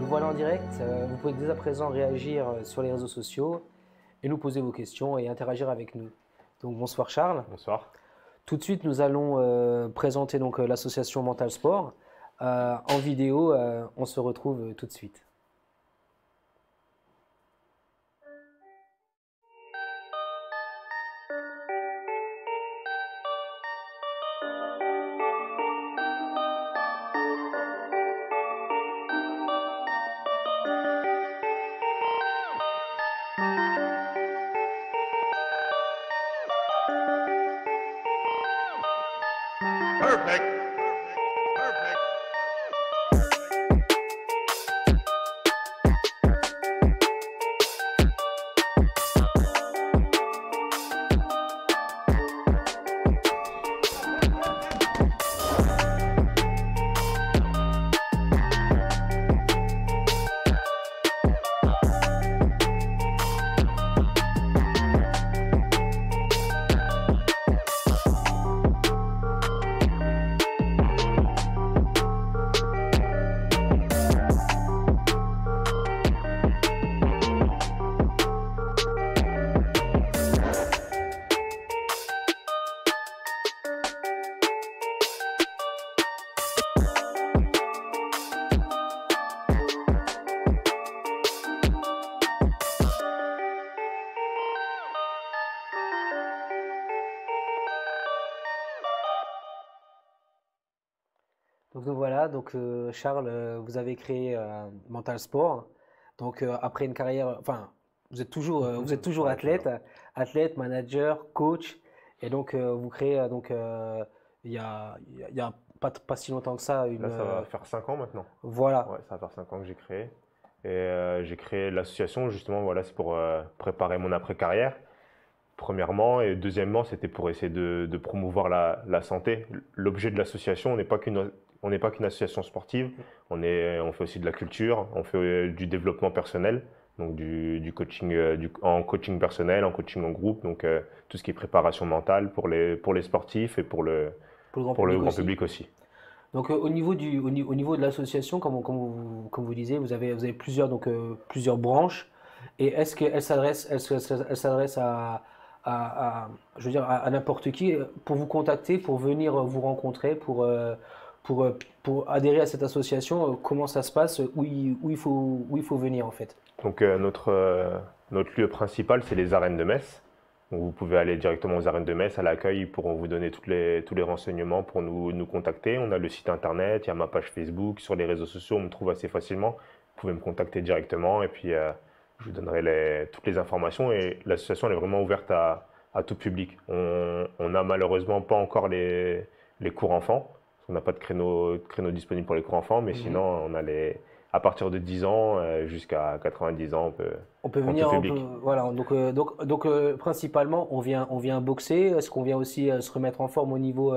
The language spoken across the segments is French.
voilà en direct. Vous pouvez dès à présent réagir sur les réseaux sociaux et nous poser vos questions et interagir avec nous. Donc bonsoir Charles. Bonsoir. Tout de suite, nous allons présenter donc l'association Mental Sport en vidéo. On se retrouve tout de suite. Perfect. Perfect. Donc voilà, Charles, vous avez créé Mental Sport. Donc après une carrière, enfin, vous êtes toujours Ouais, athlète, athlète, manager, coach, et donc vous créez il y a pas si longtemps que ça Là, ça va faire 5 ans maintenant. voilà. Ouais, ça va faire 5 ans que j'ai créé. Et j'ai créé l'association, justement, voilà, c'est pour préparer mon après-carrière, premièrement. Et deuxièmement, c'était pour essayer de promouvoir la santé. L'objet de l'association, on n'est pas qu'une association sportive, on fait aussi de la culture, on fait du développement personnel, donc du coaching, en coaching personnel, en coaching en groupe, donc tout ce qui est préparation mentale pour les sportifs et Pour le grand pour le public grand aussi. public aussi. Donc au niveau de l'association, comme vous disiez, vous avez plusieurs plusieurs branches. Et est-ce qu'elle elle s'adresse je veux dire à n'importe qui pour vous contacter, pour venir vous rencontrer, pour adhérer à cette association? Comment ça se passe? Où il faut venir en fait? Donc notre lieu principal, c'est les arènes de Metz. Donc vous pouvez aller directement aux arènes de Metz, à l'accueil, ils pourront vous donner tous les renseignements pour nous contacter. On a le site internet, il y a ma page Facebook, sur les réseaux sociaux, on me trouve assez facilement. Vous pouvez me contacter directement et puis je vous donnerai toutes les informations. Et l'association, elle est vraiment ouverte à tout public. On n'a malheureusement pas encore les cours enfants, parce qu'on n'a pas de créneau disponible pour les cours enfants, mais Mhm. sinon on a à partir de 10 ans jusqu'à 90 ans, on peut On peut prendre tout venir, public. voilà. Principalement, on vient boxer. Est-ce qu'on vient aussi se remettre en forme au niveau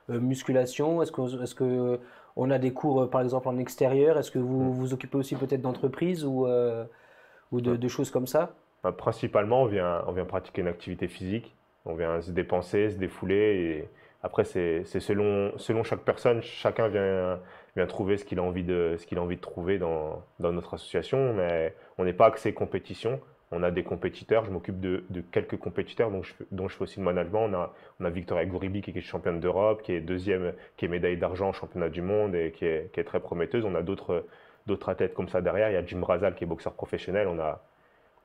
musculation? Est-ce que on a des cours, par exemple, en extérieur? Est-ce que Mm. vous vous occupez aussi peut-être d'entreprises ou Ouais. de choses comme ça? Principalement, on vient pratiquer une activité physique, on vient se dépenser, se défouler. Et après, c'est selon chaque personne, chacun vient trouver ce qu'il a envie de trouver dans notre association. Mais on n'est pas axé compétition. On a des compétiteurs, je m'occupe de quelques compétiteurs dont je fais aussi le management. On a Victoria Gouribi qui est championne d'Europe, qui est deuxième, qui est médaille d'argent au championnat du monde et qui est très prometteuse. On a d'autres athlètes comme ça derrière. Il y a Jim Brazal qui est boxeur professionnel. On a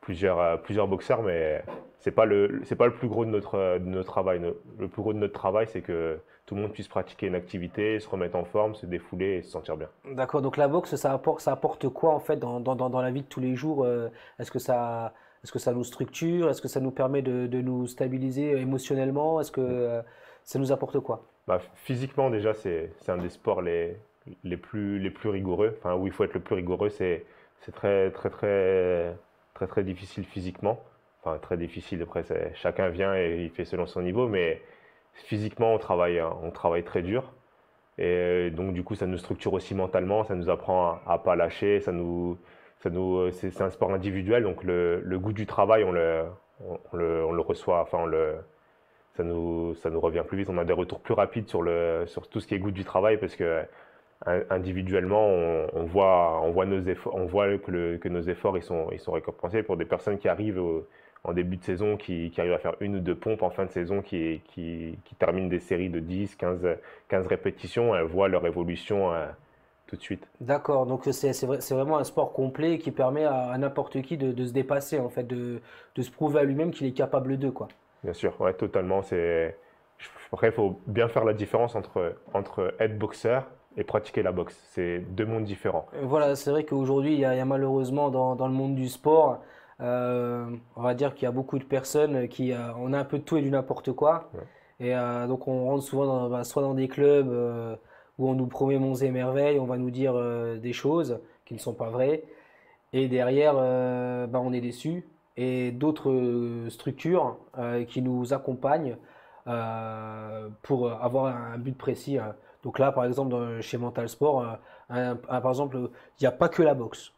plusieurs boxeurs, mais c'est pas le plus gros de notre travail. Le plus gros de notre travail, c'est que tout le monde puisse pratiquer une activité, se remettre en forme, se défouler et se sentir bien. D'accord. Donc la boxe, ça apporte quoi en fait dans la vie de tous les jours? Est-ce que ça nous structure? Est-ce que ça nous permet de nous stabiliser émotionnellement? Est-ce que ça nous apporte quoi? Bah, physiquement, déjà, c'est un des sports les plus rigoureux. Enfin, où il faut être le plus rigoureux, c'est très difficile physiquement. Enfin, très difficile. Après, chacun vient et il fait selon son niveau, mais physiquement, on travaille très dur. Et donc, du coup, ça nous structure aussi mentalement, ça nous apprend à pas lâcher, c'est un sport individuel, donc le goût du travail, on le reçoit, enfin, ça nous revient plus vite. On a des retours plus rapides sur tout ce qui est goût du travail parce que individuellement, on voit nos efforts, on voit que nos efforts ils sont récompensés pour des personnes qui arrivent en début de saison, qui arrivent à faire une ou deux pompes en fin de saison, qui terminent des séries de 10, 15 répétitions, elles voient leur évolution tout de suite. D'accord, donc c'est vraiment un sport complet qui permet à n'importe qui de se dépasser, en fait, de se prouver à lui-même qu'il est capable de, quoi. Bien sûr, ouais, totalement. Après, il faut bien faire la différence entre être boxeur et pratiquer la boxe. C'est deux mondes différents. Voilà, c'est vrai qu'aujourd'hui, il y a malheureusement dans le monde du sport, on va dire qu'il y a beaucoup de personnes on a un peu de tout et du n'importe quoi. Ouais. Et donc on rentre souvent soit dans des clubs où on nous promet monts et merveilles, on va nous dire des choses qui ne sont pas vraies. Et derrière, on est déçu. Et d'autres structures qui nous accompagnent pour avoir un but précis. Donc là, par exemple, chez Mental Sport, par exemple, il n'y a pas que la boxe.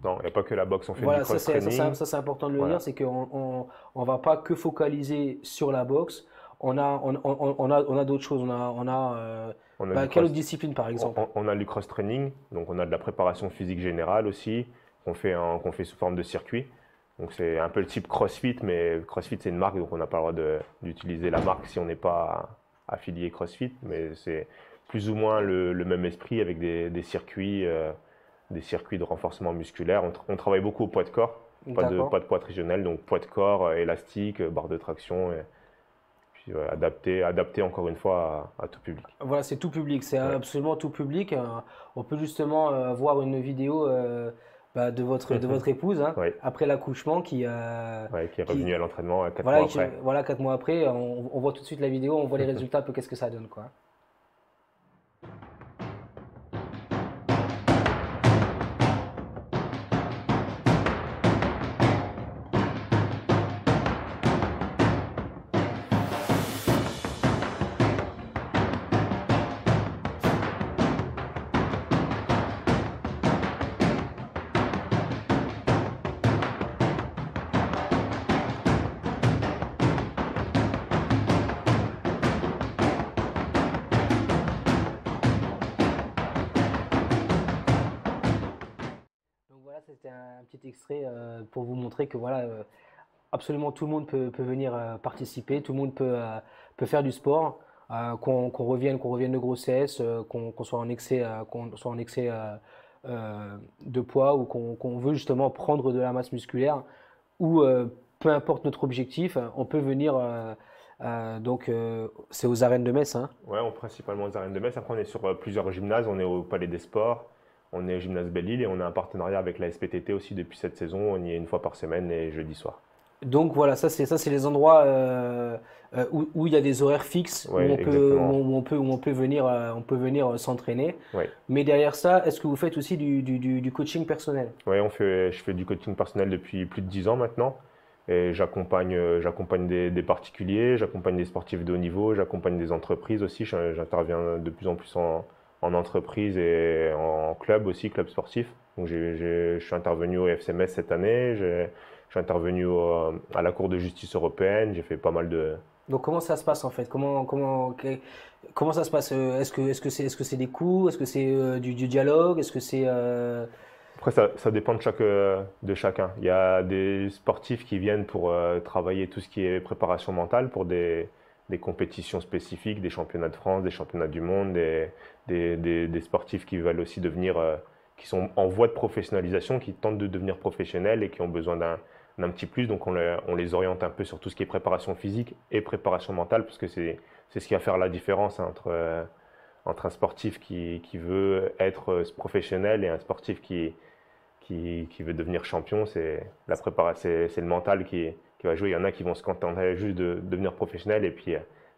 Non, il n'y a pas que la boxe, on fait du Voilà, ça c'est ça, cross-training. c'est important de le dire, Voilà. c'est qu'on va pas que focaliser sur la boxe. On a d'autres choses. On a du Quelle autre cross, discipline, par exemple? on a du cross-training, donc on a de la préparation physique générale aussi, qu'on fait sous forme de circuit. Donc c'est un peu le type CrossFit, mais CrossFit c'est une marque, donc on n'a pas le droit d'utiliser la marque si on n'est pas affilié CrossFit, mais c'est plus ou moins le même esprit avec des circuits de renforcement musculaire. On travaille beaucoup au poids de corps, D'accord. pas de poids tritionnel, donc poids de corps, élastique, barre de traction, et puis adapté encore une fois à tout public. Voilà, c'est tout public, c'est Ouais. absolument tout public. On peut justement voir une vidéo de votre épouse, hein, Ouais, après l'accouchement ouais, qui est qui revenu à l'entraînement 4 mois voilà, après. voilà, 4 mois après, on voit tout de suite la vidéo, on voit les résultats, un peu qu'est-ce que ça donne, quoi. Donc voilà, c'était un petit extrait pour vous montrer que voilà, absolument tout le monde peut venir participer, tout le monde peut faire du sport, qu'on revienne de grossesse, qu'on soit en excès, de poids ou qu'on veut justement prendre de la masse musculaire ou peu importe notre objectif, on peut venir. C'est aux arènes de Metz, hein. Ouais, principalement aux arènes de Metz. Après, on est sur plusieurs gymnases. On est au Palais des Sports, on est au gymnase Belle-Île et on a un partenariat avec la SPTT aussi depuis cette saison. On y est une fois par semaine les jeudis soirs. Donc voilà, ça c'est les endroits où il y a des horaires fixes Oui, exactement. où on peut venir s'entraîner. Oui, Mais derrière ça, est-ce que vous faites aussi du coaching personnel? ouais, je fais du coaching personnel depuis plus de 10 ans maintenant. Et j'accompagne des particuliers, j'accompagne des sportifs de haut niveau, j'accompagne des entreprises aussi. J'interviens de plus en plus en entreprise et en club aussi, club sportif. Donc je suis intervenu au FCMS cette année, je suis intervenu à la Cour de justice européenne, j'ai fait pas mal de... Donc comment ça se passe en fait? Comment ça se passe? Est-ce que c'est des cours? Est-ce que c'est du dialogue? Est-ce que c'est Après, ça dépend de chacun. Il y a des sportifs qui viennent pour travailler tout ce qui est préparation mentale pour des compétitions spécifiques, des championnats de France, des championnats du monde, des sportifs qui veulent aussi devenir, qui sont en voie de professionnalisation, qui tentent de devenir professionnels et qui ont besoin d'un petit plus. Donc on les oriente un peu sur tout ce qui est préparation physique et préparation mentale, parce que c'est ce qui va faire la différence, hein, entre un sportif qui veut être professionnel et un sportif qui veut devenir champion. C'est le mental qui va jouer. Il y en a qui vont se contenter juste de devenir professionnel et puis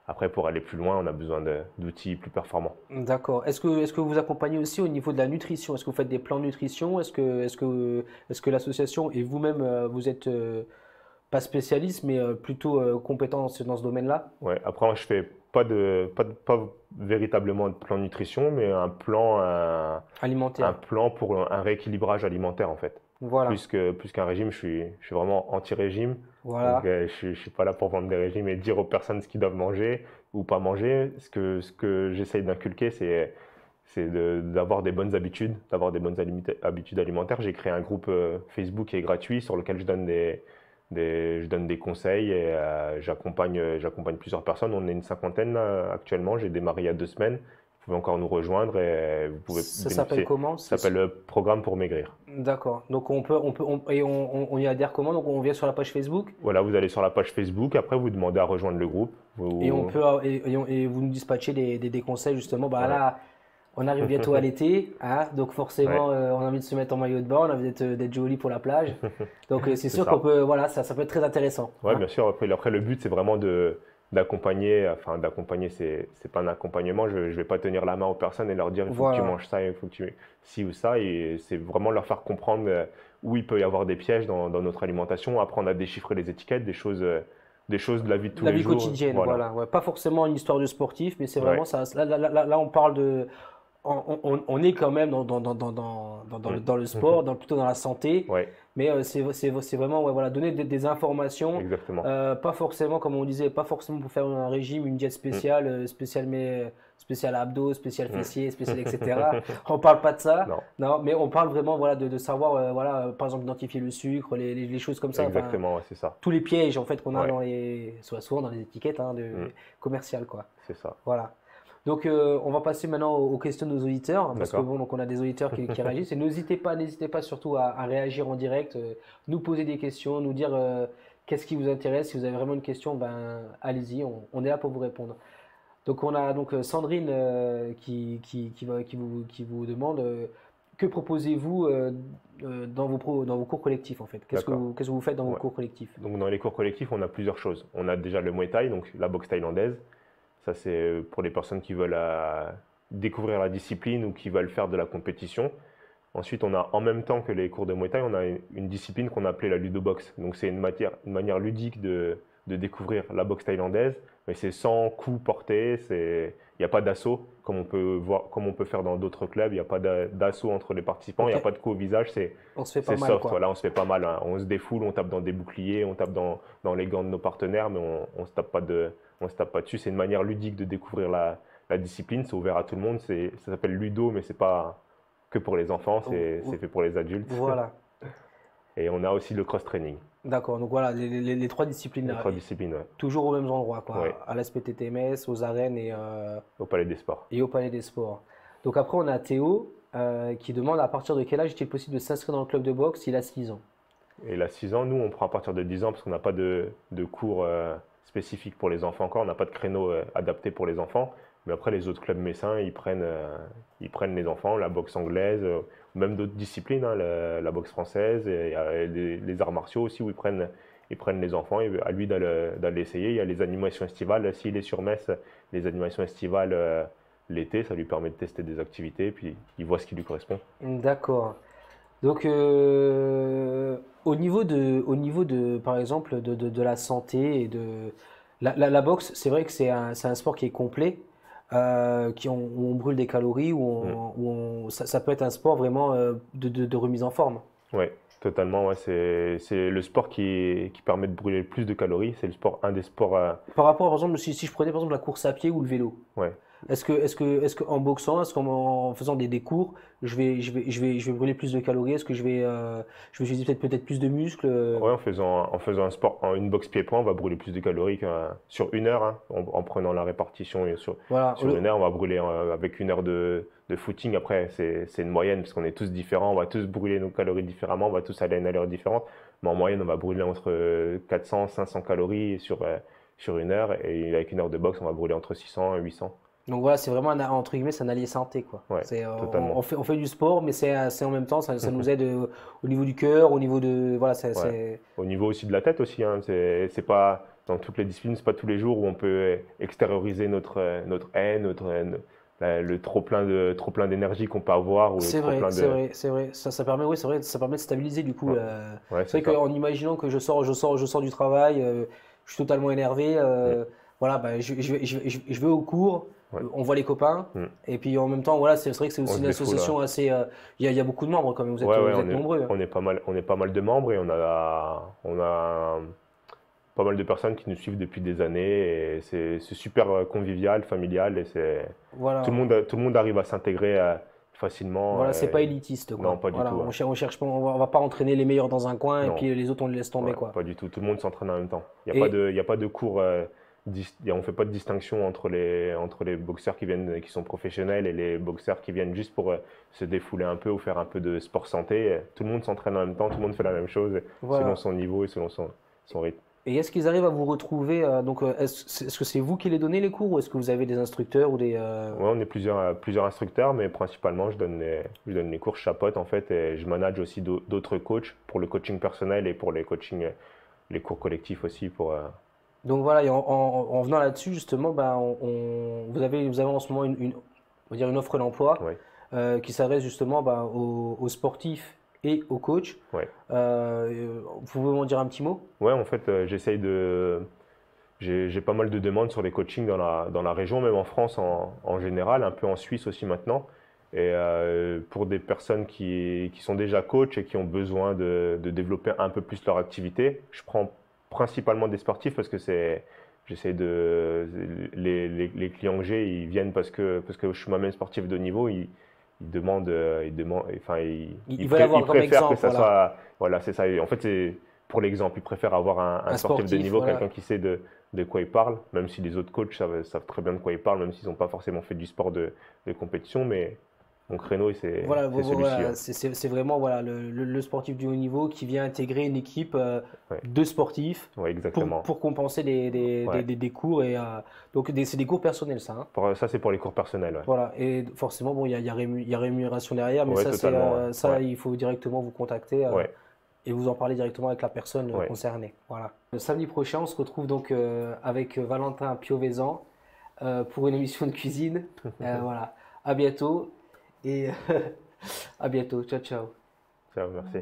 après, pour aller plus loin, on a besoin d'outils plus performants. d'accord. Est-ce que vous accompagnez aussi au niveau de la nutrition? Est-ce que vous faites des plans de nutrition? Est-ce que l'association et vous-même vous êtes pas spécialiste mais plutôt compétent dans ce domaine-là? Ouais, après, je fais pas véritablement de plan de nutrition, mais un Alimentaire. plan pour un rééquilibrage alimentaire en fait. Voilà. Plus qu'un régime, je suis vraiment anti-régime. Donc, Voilà. je suis pas là pour vendre des régimes et dire aux personnes ce qu'ils doivent manger ou pas manger. Ce que j'essaye d'inculquer, d'avoir des bonnes habitudes, d'avoir des bonnes habitudes alimentaires. J'ai créé un groupe Facebook qui est gratuit sur lequel je donne je donne des conseils et j'accompagne plusieurs personnes. On est une cinquantaine là, actuellement. J'ai démarré il y a 2 semaines. Vous pouvez encore nous rejoindre et vous pouvez Ça s'appelle bénéficier. comment? Ça s'appelle le programme pour maigrir. D'accord. Donc on y adhère comment? Donc on vient sur la page Facebook Voilà, vous allez sur la page Facebook. Après, vous demandez à rejoindre le groupe. et et vous nous dispatchez des conseils justement. Bah Ouais. là, on arrive bientôt à l'été, hein, donc forcément on a envie de se mettre en maillot de bain, on a envie d'être joli pour la plage. Donc c'est sûr ça. qu'on peut, voilà, ça peut être très intéressant. Ouais, Hein. bien sûr. Après, le but, c'est vraiment d'accompagner. Enfin, d'accompagner, c'est pas un accompagnement. Je vais pas tenir la main aux personnes et leur dire il faut que tu Voilà. manges ça, il faut que tu ci ou ça. Et c'est vraiment leur faire comprendre où il peut y avoir des pièges dans notre alimentation, apprendre à déchiffrer les étiquettes, des choses de la vie de tous La les vie jours. quotidienne, Voilà. voilà. Ouais, pas forcément une histoire de sportif, mais c'est Ouais. vraiment ça. Là, on parle de. On est quand même dans le sport, plutôt dans la santé, Ouais, mais c'est vraiment ouais, voilà, donner des informations, exactement. pas forcément, comme on disait, pas forcément pour faire un régime, une diète spéciale, spéciale abdos, spéciale fessiers, spéciale etc. On parle pas de ça, Non, non, mais on parle vraiment voilà, de savoir, voilà, par exemple, identifier le sucre, les choses comme ça, enfin, exactement, ouais, c'est ça. tous les pièges en fait qu'on a Ouais, souvent dans les étiquettes hein, commerciales, quoi. c'est ça. Voilà. Donc, on va passer maintenant aux questions de nos auditeurs, parce que D'accord. bon, donc on a des auditeurs qui réagissent. Et n'hésitez pas surtout à réagir en direct, nous poser des questions, nous dire qu'est-ce qui vous intéresse. Si vous avez vraiment une question, ben allez-y, on est là pour vous répondre. Donc, on a donc Sandrine qui vous demande que proposez-vous dans vos cours collectifs en fait? D'accord. Qu'est-ce que vous faites dans vos Ouais. cours collectifs? Donc, dans les cours collectifs, on a plusieurs choses. On a déjà le Muay Thai, donc la boxe thaïlandaise. Ça, c'est pour les personnes qui veulent découvrir la discipline ou qui veulent faire de la compétition. Ensuite, on a en même temps que les cours de Muay Thai, on a une discipline qu'on a appelée la ludoboxe. Donc, c'est une manière ludique de découvrir la boxe thaïlandaise, mais c'est sans coup porté. Il n'y a pas d'assaut comme on peut faire dans d'autres clubs. Il n'y a pas d'assaut entre les participants. Il n'y a Ok. pas de coup au visage. On se fait pas C'est mal, soft. quoi. Voilà, on se fait pas mal. Hein. On se défoule, on tape dans des boucliers, on tape dans les gants de nos partenaires, mais on se tape pas on se tape pas dessus. C'est une manière ludique de découvrir la discipline. C'est ouvert à tout le monde. Ça s'appelle ludo, mais c'est pas que pour les enfants. C'est fait pour les adultes. Voilà. Et on a aussi le cross-training. D'accord, donc voilà, les trois disciplines Les là, 3 disciplines, ouais, toujours aux mêmes endroits, quoi, Ouais. à l'SPTTMS, aux arènes au Palais des Sports. et au Palais des Sports. Donc après, on a Théo qui demande à partir de quel âge est-il possible de s'inscrire dans le club de boxe s'il a 6 ans? Et là, 6 ans, nous, on prend à partir de 10 ans parce qu'on n'a pas de cours spécifiques pour les enfants encore. On n'a pas de créneau adapté pour les enfants. Mais après, les autres clubs messins, ils prennent les enfants, la boxe anglaise, même d'autres disciplines, hein, la boxe française, et il y a les arts martiaux aussi où ils prennent les enfants. Et à lui d'aller essayer. Il y a les animations estivales. S'il est sur Metz, les animations estivales l'été, ça lui permet de tester des activités. Puis il voit ce qui lui correspond. D'accord. Donc au niveau de, par exemple, de la santé et de la boxe, c'est vrai que c'est un sport qui est complet, où on brûle des calories, ça peut être un sport vraiment de remise en forme. Oui, totalement. Ouais. C'est le sport qui permet de brûler le plus de calories. C'est un des sports. Par rapport, par exemple, si je prenais par exemple la course à pied ou le vélo, Ouais. est-ce que en boxant, est-ce qu'en faisant des cours, je vais brûler plus de calories? Est-ce que je vais utiliser peut-être plus de muscles? Ouais, en faisant un sport, une boxe pied-point, on va brûler plus de calories sur 1 heure. Hein, en prenant la répartition et Voilà, sur 1 heure, on va brûler avec 1 heure de footing. Après, c'est une moyenne parce qu'on est tous différents. On va tous brûler nos calories différemment. On va tous aller à une allure différente. Mais en moyenne, on va brûler entre 400 500 calories sur 1 heure. Et avec 1 heure de boxe, on va brûler entre 600 et 800. donc voilà, c'est vraiment entre guillemets, c'est un allié santé quoi. Ouais, totalement. On fait du sport, mais c'est en même temps, ça nous aide au niveau du cœur, au niveau de, voilà, Ouais. Au niveau aussi de la tête aussi, hein, c'est pas dans toutes les disciplines, c'est pas tous les jours où on peut extérioriser notre haine, le trop plein d'énergie qu'on peut avoir ou le c'est trop vrai, plein c'est de vrai, c'est vrai. Ça permet, oui, c'est vrai, ça permet de stabiliser du coup. Ouais. Ouais, C'est c'est vrai ça. qu'en imaginant que je sors du travail, je suis totalement énervé, voilà, bah, je vais au cours, Ouais. on voit les copains, Mm. et puis en même temps, voilà, c'est vrai que c'est On aussi se une défoule, association assez. Il y a beaucoup de membres quand même, Ouais, ouais, vous êtes nombreux. Hein. on est pas mal de membres et on a pas mal de personnes qui nous suivent depuis des années et c'est super convivial, familial et Voilà. tout le monde arrive à s'intégrer facilement. Voilà, c'est pas élitiste, quoi. Non, pas du Voilà, tout. on cherche pas, on va pas entraîner les meilleurs dans un coin et Non. puis les autres on les laisse tomber, Ouais, quoi. pas du tout. Tout le monde s'entraîne en même temps. Et Il y a pas de cours. On fait pas de distinction entre les boxeurs qui sont professionnels et les boxeurs qui viennent juste pour se défouler un peu ou faire un peu de sport santé. Tout le monde s'entraîne en même temps. Tout le monde fait la même chose selon voilà. son niveau et selon son rythme. Et est-ce qu'ils arrivent à vous retrouver donc est-ce que c'est vous qui les donnez les cours ou est-ce que vous avez des instructeurs ou des Ouais, on est plusieurs instructeurs, mais principalement, je donne les cours, je chapeaute en fait, et je manage aussi d'autres coachs pour le coaching personnel et pour les cours collectifs aussi. Donc voilà, et en venant là-dessus, justement, ben, vous avez en ce moment on va dire une offre d'emploi Ouais, qui s'adresse justement ben, aux sportifs et aux coachs. ouais. Vous pouvez m'en dire un petit mot? Ouais, en fait, j'ai pas mal de demandes sur les coachings dans la région, même en France en général, un peu en Suisse aussi maintenant. Et pour des personnes qui sont déjà coachs et qui ont besoin de développer un peu plus leur activité, je prends principalement des sportifs parce que j'essaie de, les clients que j'ai, ils viennent parce que je suis moi-même sportif de haut niveau, enfin, Ils veulent avoir ils comme préfèrent que exemple, ça voilà, soit, voilà, c'est ça. Et en fait, c'est pour l'exemple, ils préfèrent avoir un un sportif de sportif, niveau, voilà. quelqu'un qui sait de quoi il parle, même si les autres coachs savent très bien de quoi ils parlent, même s'ils n'ont pas forcément fait du sport de compétition, mais mon créneau, Voilà, c'est celui-ci. voilà, Ouais. c'est vraiment voilà, le sportif du haut niveau qui vient intégrer une équipe Ouais, de sportifs ouais, exactement. pour compenser Ouais. des cours. Donc c'est des cours personnels, ça, hein. Ça, c'est pour les cours personnels. Ouais, Voilà, et forcément, bon, il y a rémunération derrière, mais ouais, ça, totalement. Ouais, ça, il faut directement vous contacter ouais, et vous en parler directement avec la personne ouais. concernée. Voilà. Le samedi prochain, on se retrouve donc avec Valentin Piovesan pour une émission de cuisine. Voilà, à bientôt et à bientôt. Ciao, ciao. Ça, merci.